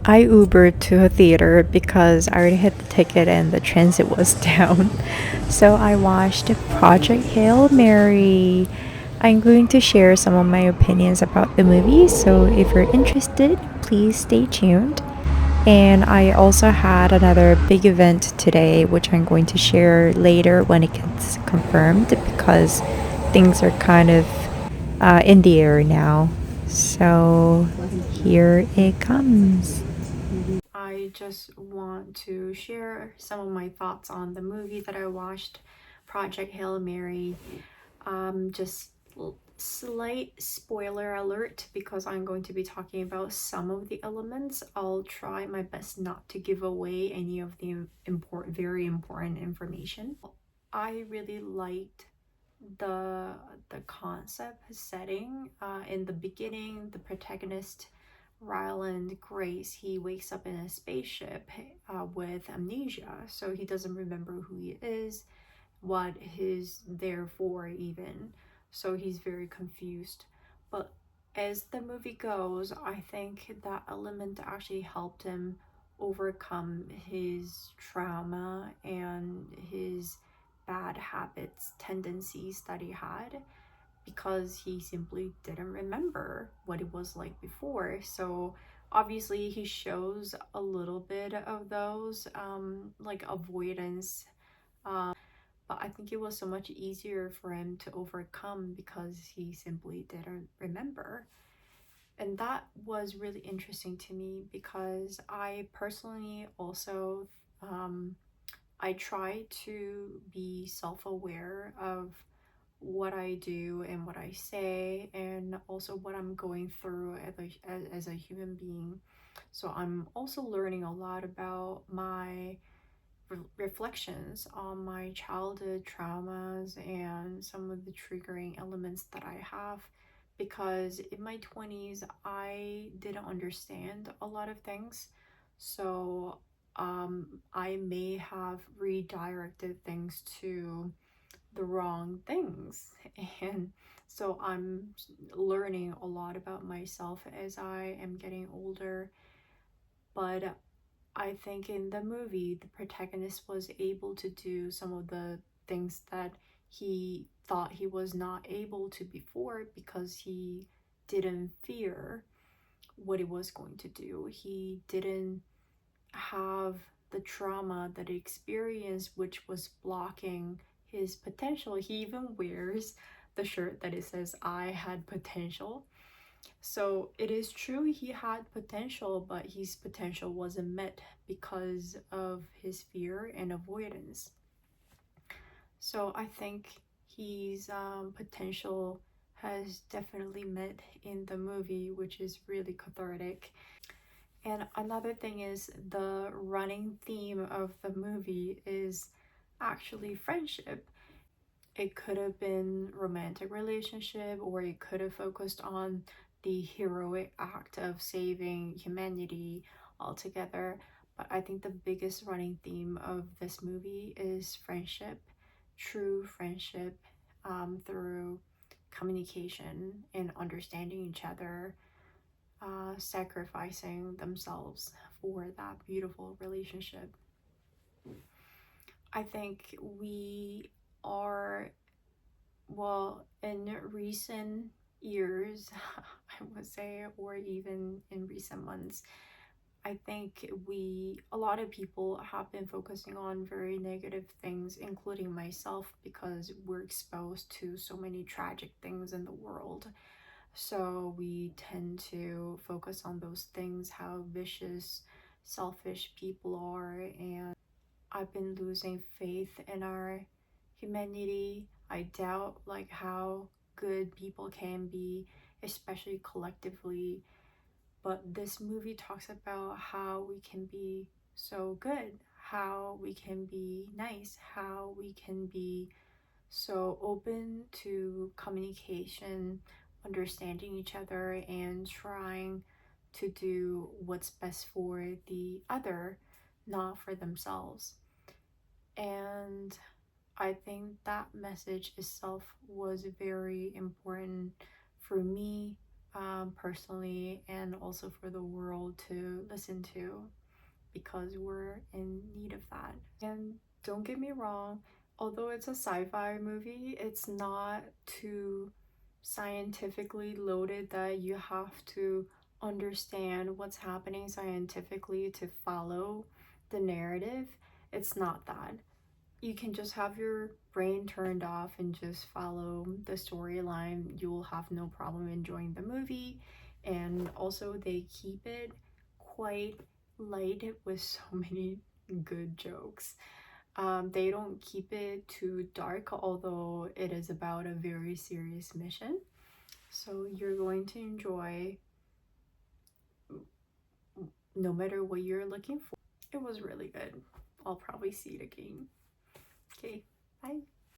I Ubered to a theater because I already had the ticket and the transit was down. So I watched Project Hail Mary. I'm going to share some of my opinions about the movie, so if you're interested, please stay tuned. And I also had another big event today, which I'm going to share later when it gets confirmed because things are kind of in the air now. So here it comes. I just want to share some of my thoughts on the movie that I watched, Project Hail Mary. Just slight spoiler alert because I'm going to be talking about some of the elements. I'll try my best not to give away any of the very important information. I really liked the concept setting. In the beginning, the protagonist Ryland Grace, he wakes up in a spaceship with amnesia, so he doesn't remember who he is, what he's there for even. So he's very confused. But as the movie goes, I think that element actually helped him overcome his trauma and his bad habits, tendencies that he had, because he simply didn't remember what it was like before. So obviously he shows a little bit of those like avoidance, but I think it was so much easier for him to overcome because he simply didn't remember. And that was really interesting to me because I personally also um, I try to be self-aware of what I do and what I say, and also what I'm going through as a human being. So I'm also learning a lot about my reflections on my childhood traumas and some of the triggering elements that I have, because in my 20s I didn't understand a lot of things. So I may have redirected things to the wrong things. And so I'm learning a lot about myself as I am getting older. But I think in the movie, the protagonist was able to do some of the things that he thought he was not able to before because he didn't fear what he was going to do. He didn't have the trauma that he experienced, which was blocking his potential. He even wears the shirt that it says, "I had potential." So it is true he had potential, but his potential wasn't met because of his fear and avoidance. So I think his potential has definitely met in the movie, which is really cathartic. And another thing is the running theme of the movie is actually friendship. It could have been romantic relationship, or it could have focused on the heroic act of saving humanity altogether. But I think the biggest running theme of this movie is friendship, true friendship, through communication and understanding each other, sacrificing themselves for that beautiful relationship. I think we are, well, in recent years, I would say, or even in recent months, I think a lot of people have been focusing on very negative things, including myself, because we're exposed to so many tragic things in the world. So we tend to focus on those things, how vicious, selfish people are. And I've been losing faith in our humanity. I doubt like how good people can be, especially collectively. But this movie talks about how we can be so good, how we can be nice, how we can be so open to communication, understanding each other, and trying to do what's best for the other, not for themselves. And I think that message itself was very important for me personally, and also for the world to listen to, because we're in need of that. And don't get me wrong, although it's a sci-fi movie, it's not too scientifically loaded that you have to understand what's happening scientifically to follow the narrative. It's not that. You can just have your brain turned off and just follow the storyline. You will have no problem enjoying the movie. And also, they keep it quite light with so many good jokes. They don't keep it too dark, although it is about a very serious mission. So you're going to enjoy no matter what you're looking for. It was really good. I'll probably see it again. Okay, bye.